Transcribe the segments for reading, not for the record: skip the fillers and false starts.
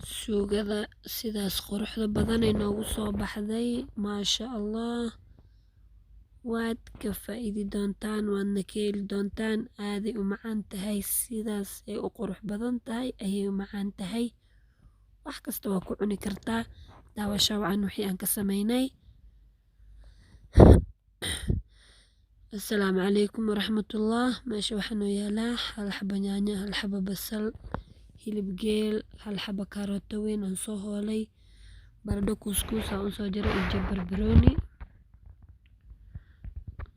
suugada sidaas quruxda badan ay noogu soo baxday maasha allah. waad ka faa'iidi doontaan waadna ka heli doontaan. aaday u macaan tahay, sidaas ay u qurux badan tahay ayay u macaan tahay. wax kasta waa ku cuni kartaa. daawasho wacan wixii aan ka samaynay. assalaamu calaykum waraxmatullah. meesha waxaa noo yaalaa hal xabo yaanyo, hal xabo basal, hilib geel, hal xabo kaarooto weyn aan soo hoolay, baradho kuuskuus aan u soo jaray iyo jab barbarooni.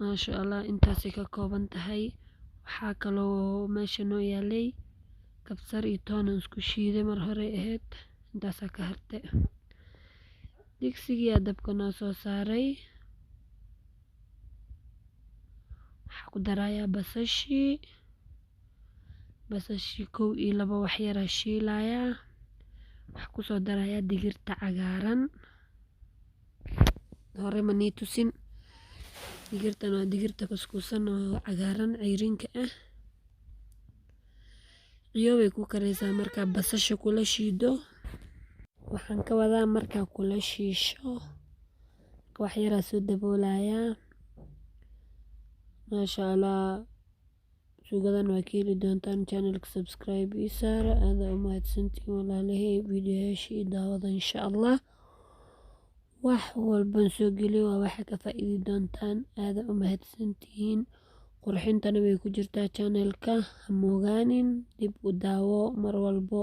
maasha allah intaasay ka kooban tahay. waxaa kaloo meesha noo yaalay kabsar iyo toon aan isku shiiday mar hore ahayd, intaasaa ka hartay. digsigiyaa dabka noo soo saaray. waxaa ku darayaa basashii 1 iyo 2 wax yaraa shiilayaa. waxaa kusoo darayaa digirta cagaaran, hore ma nii tusin. digirtan waa digirta kuskuusan oo cagaaran ceyriinka ah. ciyoobay ku karaysaa markaa basasha kula shiido. waxaan ka wadaa markaa kula shiisho wax yaraa soo daboolayaa. maasha allah suugadan waa ka heli doontaan. channelka subscribe ii saara. aada u mahadsantiin walaalahay videoyaasha ii daawada insha allah. wax walban soo geliyo waa waxa ka faa'iidi doontaan. aada u mahadsantihiin. qurxintana way ku jirtaa channelka, ha moogaanin. dib u daawo mar walbo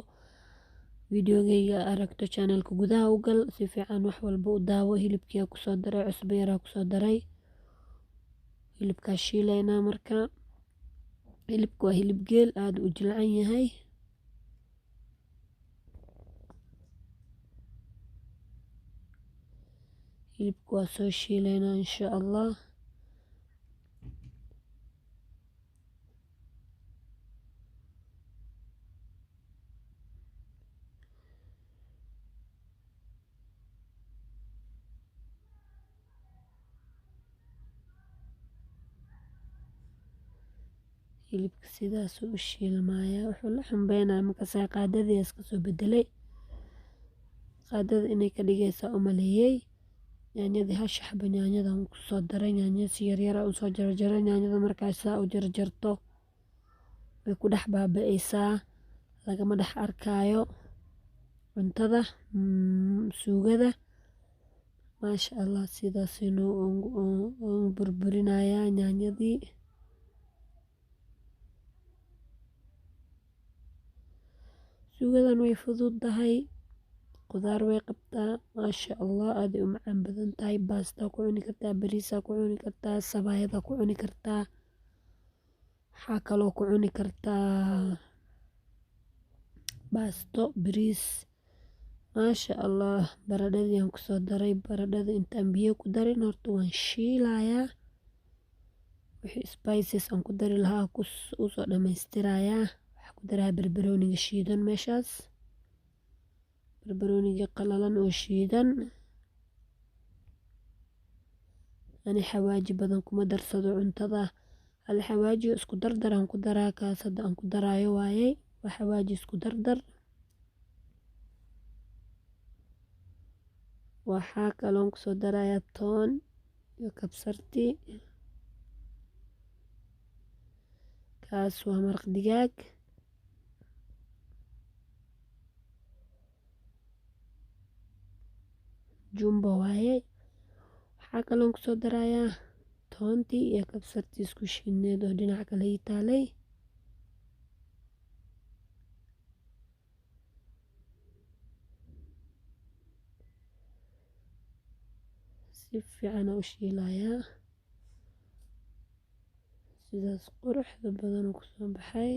videogayga aragto channelka gudaha u gal, si fiican wax walba u daawo. hilibkiyaa kusoo daray, cusbo yaraa kusoo daray. hilibkaa shiilaynaa marka. hilibka waa hilib geel, aada u jilcan yahay. hilibka waa soo shiilaynaa insha allah. hilibka sidaasuu u shiilmayaa. wuxuu la xumbeynaa markaasaa qaadadii iska soo bedelay. qaadada inay ka dhigaysaa u maleeyay. yaanyadii hasha xabo yaanyadan kusoo daray. yaanya si yaryara u soo jarjaray. yaanyada markaas saa u jarjarto way ku dhex baaba'aysaa, lagama dhex arkaayo cuntada suugada. maasha allah sidaasaynu u burburinayaa yaanyadii. suugadan way fududahay, qudaar way qabtaa. maasha allah aaday u macaan badan tahay. baastaa ku cuni kartaa, bariisaa ku cuni kartaa, sabaayada ku cuni kartaa. waxaa kaloo ku cuni kartaa baasto, bariis. maasha allah baradhadii aan kusoo daray. baradhada intaan biyo ku darin horta waan shiilayaa. wixii spices aan ku dari lahaa usoo dhammaystirayaa. waxaa ku darayaa barbarooniga shiidan meeshaas, barbarooniga qalalan oo shiidan. ani xawaaji badan kuma darsado cuntada. hal xawaaji isku dardar aan ku daraa. kaas hadda aan ku daraayo waayey. waa xawaaji isku dardar. waxaa kaloon kusoo darayaa toon iyo kabsartii. kaas waa maraq digaag. jumbo waaye. waxaa kaloon kusoo darayaa toontii iyo kabsartii isku shiidneed oo dhinac kale ii taalay. si fiican u shiilayaa. sidaas quruxda badan oo kusoo baxay.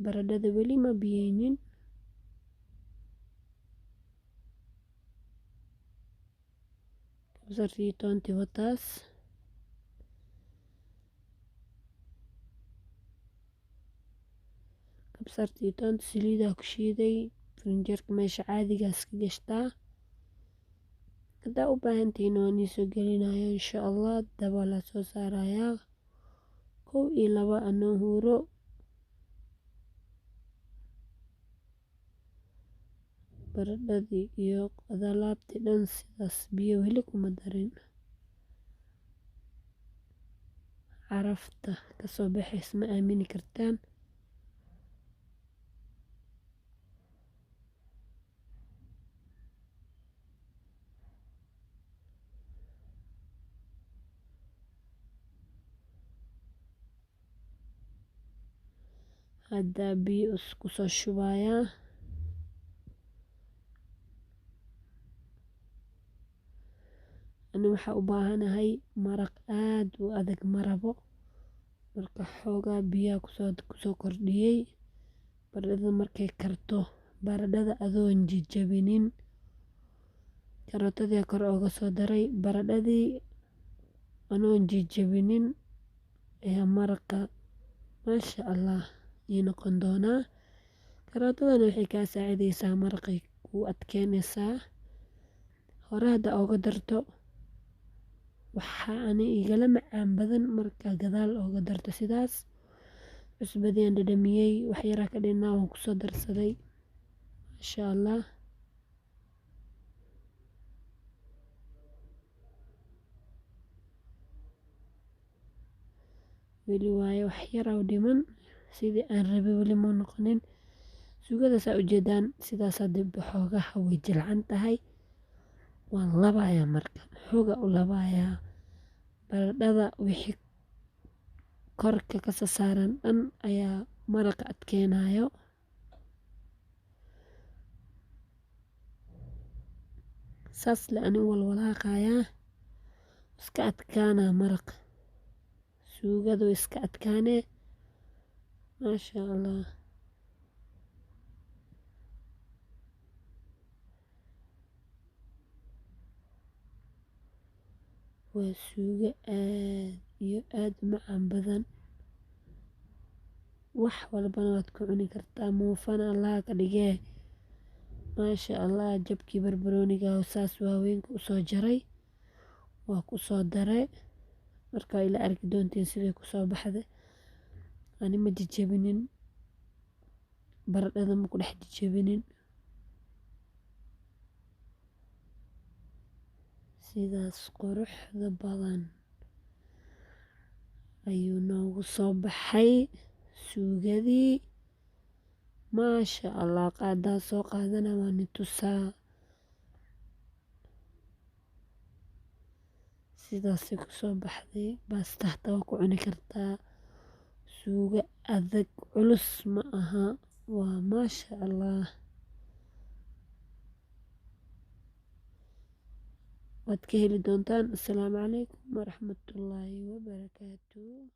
baradhada weli ma biyeynin. kabsartii toontii wataas. kabsartii toonta saliidaa ku shiiday. firinjeerka meesha caadigaas ka gashtaa. haddaa u baahantihiin waan iisoo gelinayo insha allah. daba la soo saarayaa 1 iyo 2 anoo huuro. baradhadii iyo alaabtii dhan sidaas biyo weli kuma darin. Carafta kasoo baxays ma aamini kartaan. Hadda biyo isku soo shubayaa. Ani waxaa u baahanahay maraq aad u adag ma rabo, marka xoogaa biyaa kusoo kordhiyey. Baradhada markay karto, baradhada adoon jajabinin, karootadii kor ooga soo daray, baradhadii anoon jajabinin ayaa maraqa maasha Allah ii noqon doonaa. Karootadana waxay kaa saacidaysaa maraqay kuu adkeynaysaa. Hore haddaa ooga darto waxaa ani igala macaan badan markaa gadaal ooga darto sidaas. Cusbadii aan dhadhamiyey wax yaraa ka dhinnaa waan kusoo darsaday maasha Allah. Weli waaye wax yaraa u dhiman, sidii aan rabay weli ma noqonin. Suugada saa u jeedaan sidaas hadda xoogaha way jilcan tahay. Waan labayaa marka xoogaa u labayaa. Baradhada wixii korka ka saaran dhan ayaa maraqa adkeynayo. Saas le ani walwalaaqayaa iska adkaana maraqa. Suugadu iska adkaane maasha Allah. Waa suugo aad iyo aad u macaan badan. Wax walbana waad ku cuni kartaa, muufana Allah ka dhigee. Maasha Allah jabkii barbarooniga saas waaweynka u soo jaray waa ku soo daray. Markaa ila arki doontiin siday ku soo baxday. Ani ma jajabinin, baradhada ma ku dhex jajabinin. Sidaas quruxda badan ayuu noogu soo baxay suugadii. Maasha Allah qaadaa soo qaadana waan i tusaa. Sidaasay ku soo baxday. Baasta hataa waa ku cuni kartaa. Suugo adag culus ma aha, waa maasha Allah. waad ka heli doontaan. Assalaamu calaykum waraxmatullaahi wabarakaatuh.